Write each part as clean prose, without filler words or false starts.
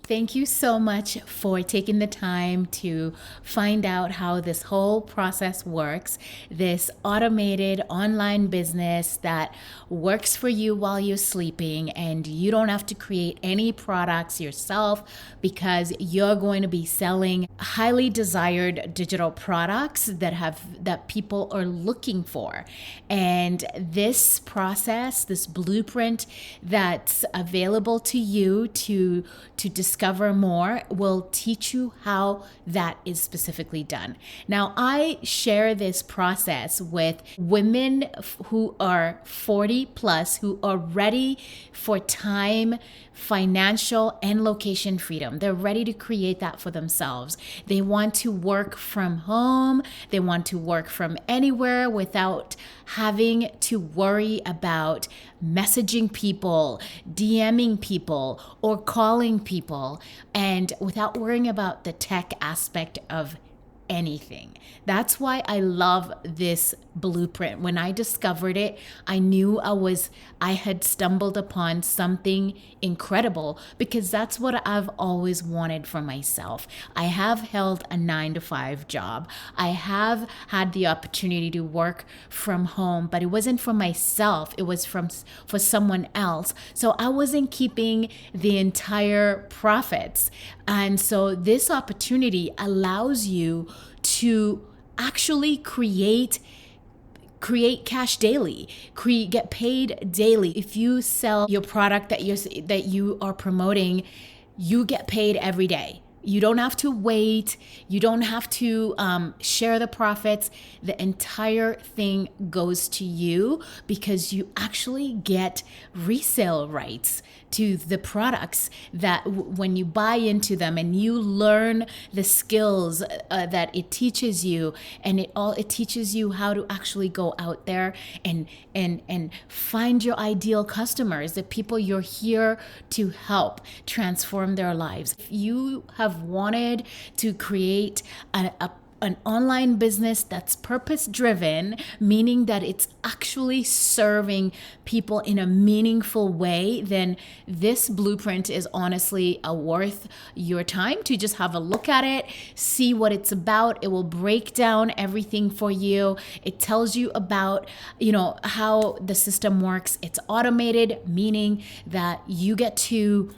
Thank you so much for taking the time to find out how this whole process works. This automated online business that works for you while you're sleeping, and you don't have to create any products yourself because you're going to be selling highly desired digital products that people are looking for. And this process, this blueprint that's available to you to discover more, will teach you how that is specifically done. Now, I share this process with women who are 40 plus, who are ready for time, financial, and location freedom. They're ready to create that for themselves. They want to work from home. They want to work from anywhere without having to worry about messaging people, DMing people, or calling people, and without worrying about the tech aspect of anything. That's why I love this blueprint. When I discovered it, I knew I had stumbled upon something incredible, because that's what I've always wanted for myself. I have held a 9-to-5 job. I have had the opportunity to work from home, but it wasn't for myself. It was for someone else. So I wasn't keeping the entire profits. And so this opportunity allows you to actually create cash daily, get paid daily. If you sell your product that you are promoting, you get paid every day. You don't have to wait. You don't have to share the profits. The entire thing goes to you because you actually get resale rights to the products that when you buy into them and you learn the skills that it teaches you, and it teaches you how to actually go out there and find your ideal customers, the people you're here to help transform their lives. If you have wanted to create an online business that's purpose-driven, meaning that it's actually serving people in a meaningful way, then this blueprint is honestly worth your time to just have a look at it, see what it's about. It will break down everything for you. It tells you about, how the system works. It's automated, meaning that you get to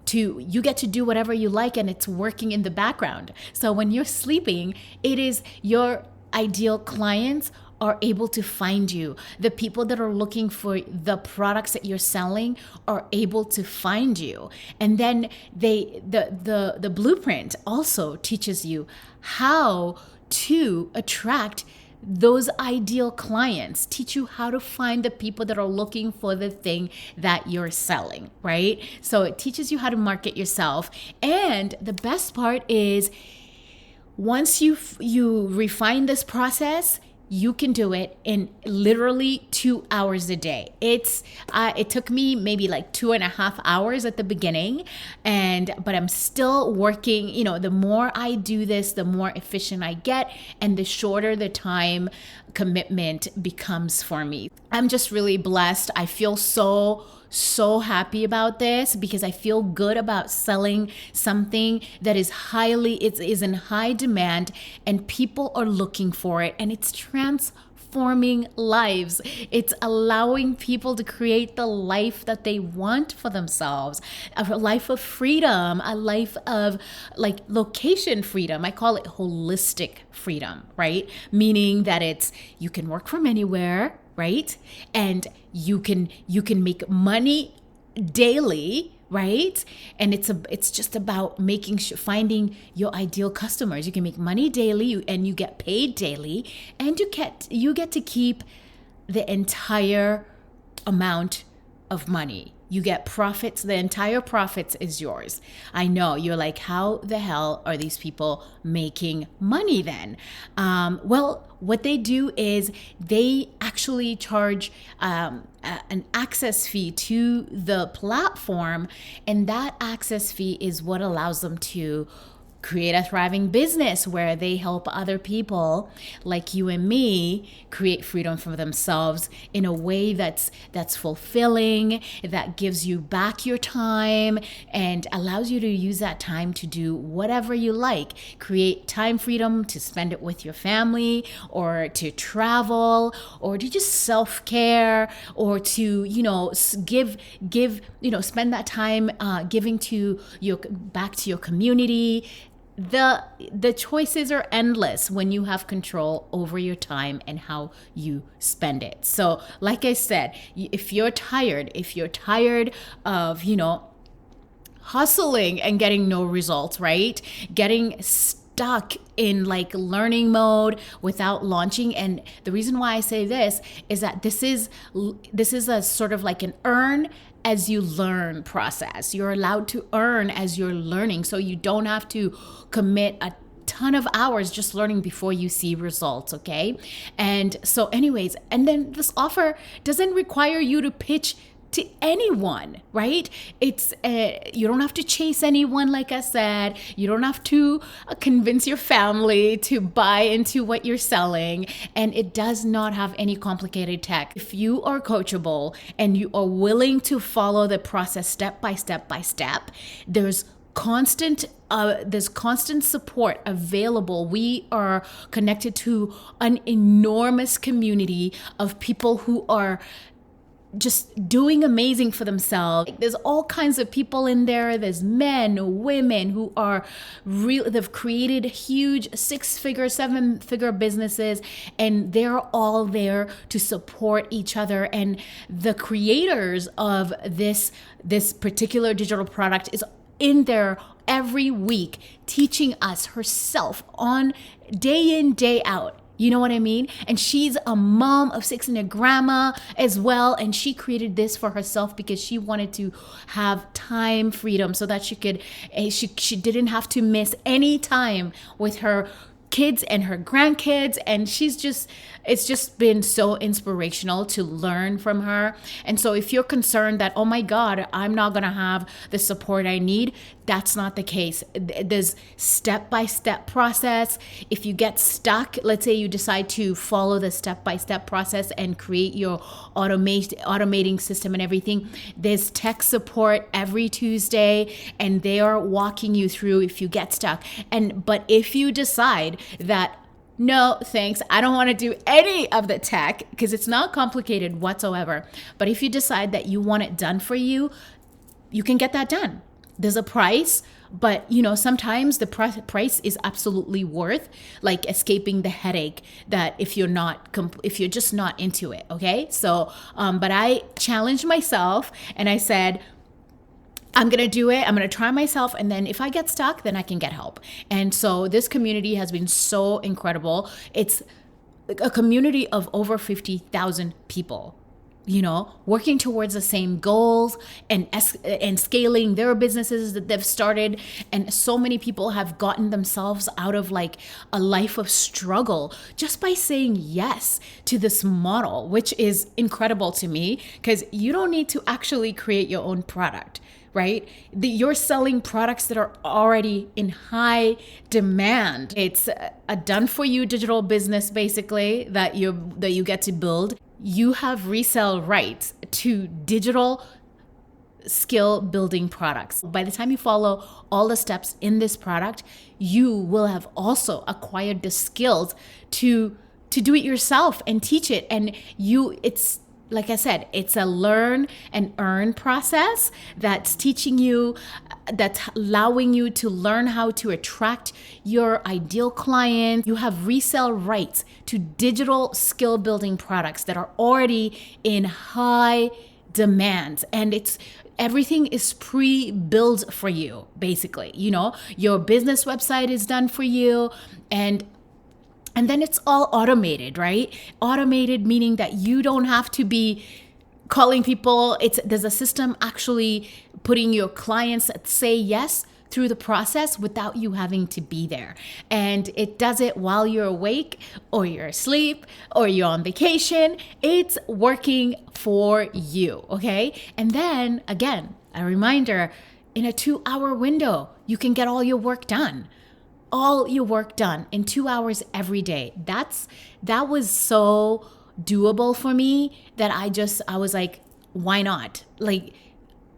do whatever you like, and it's working in the background. So when you're sleeping, it is your ideal clients are able to find you. The people that are looking for the products that you're selling are able to find you. And then the blueprint also teaches you how to attract those ideal clients, teach you how to find the people that are looking for the thing that you're selling, right? So it teaches you how to market yourself. And the best part is, once you refine this process, you can do it in literally 2 hours a day. It took me maybe like 2.5 hours at the beginning, but I'm still working. The more I do this, the more efficient I get, and the shorter the time commitment becomes for me. I'm just really blessed. I feel so happy about this because I feel good about selling something that is in high demand, and people are looking for it, and it's transforming lives. It's allowing people to create the life that they want for themselves, a life of freedom, a life of location freedom. I call it holistic freedom, right? Meaning that you can work from anywhere, right? And you can make money daily, right? And it's just about finding your ideal customers. You can make money daily, and you get paid daily, and you get to keep the entire amount of money. You get profits. The entire profits is yours. I know you're like, how the hell are these people making money then? Well, what they do is they actually charge an access fee to the platform, and that access fee is what allows them to create a thriving business where they help other people like you and me create freedom for themselves in a way that's fulfilling, that gives you back your time and allows you to use that time to do whatever you like. Create time freedom to spend it with your family, or to travel, or to just self-care, or to, give, spend that time giving to your back to your community. The choices are endless when you have control over your time and how you spend it. So like I said, if you're tired of, hustling and getting no results, right? Getting stuck in like learning mode without launching. And the reason why I say this is that this is a sort of like an earn as you learn process. You're allowed to earn as you're learning. So you don't have to commit a ton of hours just learning before you see results, okay? And so anyways, and then this offer doesn't require you to pitch to anyone, right? It's you don't have to chase anyone, like I said. You don't have to convince your family to buy into what you're selling, and it does not have any complicated tech. If you are coachable and you are willing to follow the process step by step, there's constant support available. We are connected to an enormous community of people who are just doing amazing for themselves. There's all kinds of people in there. There's men, women who are they've created huge 6-figure, 7-figure businesses, and they're all there to support each other. And the creators of this particular digital product is in there every week teaching us herself on day in, day out. You know what I mean? And she's a mom of 6 and a grandma as well. And she created this for herself because she wanted to have time freedom so that she didn't have to miss any time with her kids and her grandkids. And it's just been so inspirational to learn from her. And so if you're concerned that, oh my God, I'm not going to have the support I need, that's not the case. There's step-by-step process. If you get stuck, let's say you decide to follow the step-by-step process and create your automating system and everything, there's tech support every Tuesday, and they are walking you through if you get stuck. But if you decide that, no, thanks, I don't want to do any of the tech because it's not complicated whatsoever. But if you decide that you want it done for you, you can get that done. There's a price, but sometimes the price is absolutely worth like escaping the headache that if you're just not into it. Okay. So, but I challenged myself and I said, I'm going to do it. I'm going to try myself. And then if I get stuck, then I can get help. And so this community has been so incredible. It's a community of over 50,000 people, working towards the same goals and scaling their businesses that they've started. And so many people have gotten themselves out of like a life of struggle just by saying yes to this model, which is incredible to me because you don't need to actually create your own product. Right? You're selling products that are already in high demand. It's a done-for-you digital business, basically, that you get to build. You have resale rights to digital skill building products. By the time you follow all the steps in this product, you will have also acquired the skills to do it yourself and teach it. And it's like I said, it's a learn and earn process that's teaching you, that's allowing you to learn how to attract your ideal client. You have resale rights to digital skill building products that are already in high demand. And everything is pre-built for you, basically. Your business website is done for you, and then it's all automated, right? Automated meaning that you don't have to be calling people. There's a system actually putting your clients say yes through the process without you having to be there. And it does it while you're awake or you're asleep or you're on vacation. It's working for you, okay? And then again, a reminder, in a 2-hour window, you can get all your work done. all your work done in 2 hours every day. That was so doable for me that I was like, why not? Like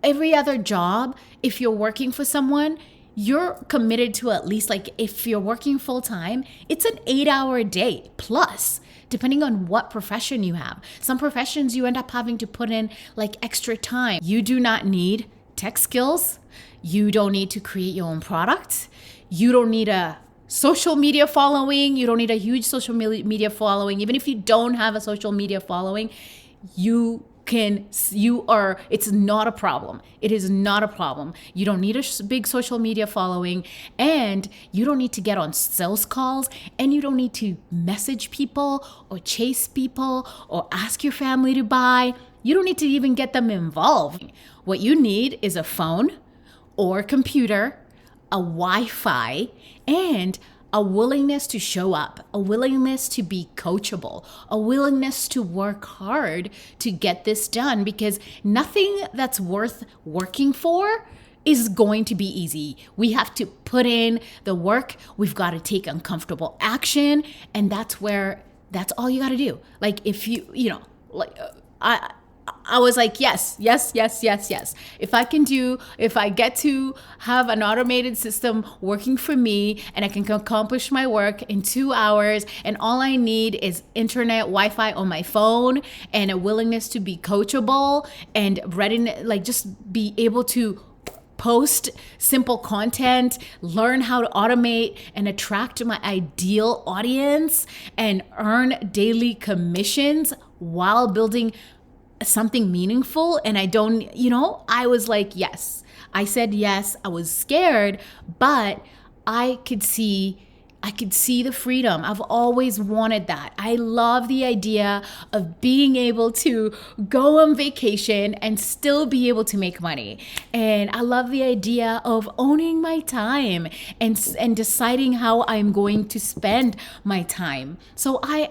every other job, if you're working for someone, you're committed to at least, like, if you're working full time, it's an 8-hour day plus, depending on what profession you have. Some professions you end up having to put in like extra time. You do not need tech skills. You don't need to create your own product. You don't need a social media following. You don't need a huge social media following. Even if you don't have a social media following, it's not a problem. It is not a problem. You don't need a big social media following, and you don't need to get on sales calls, and you don't need to message people or chase people or ask your family to buy. You don't need to even get them involved. What you need is a phone or computer, a Wi-Fi, and a willingness to show up, a willingness to be coachable, a willingness to work hard to get this done, because nothing that's worth working for is going to be easy. We have to put in the work. We've got to take uncomfortable action. And that's all you got to do. Like if I was like, yes. If I get to have an automated system working for me and I can accomplish my work in 2 hours, and all I need is internet, Wi-Fi on my phone, and a willingness to be coachable and ready, like just be able to post simple content, learn how to automate and attract my ideal audience, and earn daily commissions while building something meaningful. And I was like, yes. I said yes. I was scared, but I could see the freedom. I've always wanted that. I love the idea of being able to go on vacation and still be able to make money. And I love the idea of owning my time and deciding how I'm going to spend my time. So I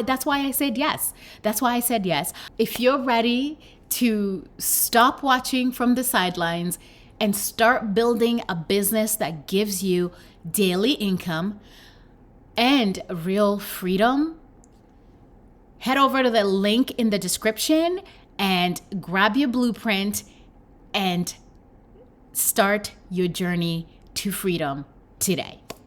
that's why I said yes. That's why I said yes. If you're ready to stop watching from the sidelines and start building a business that gives you daily income and real freedom, head over to the link in the description and grab your blueprint and start your journey to freedom today.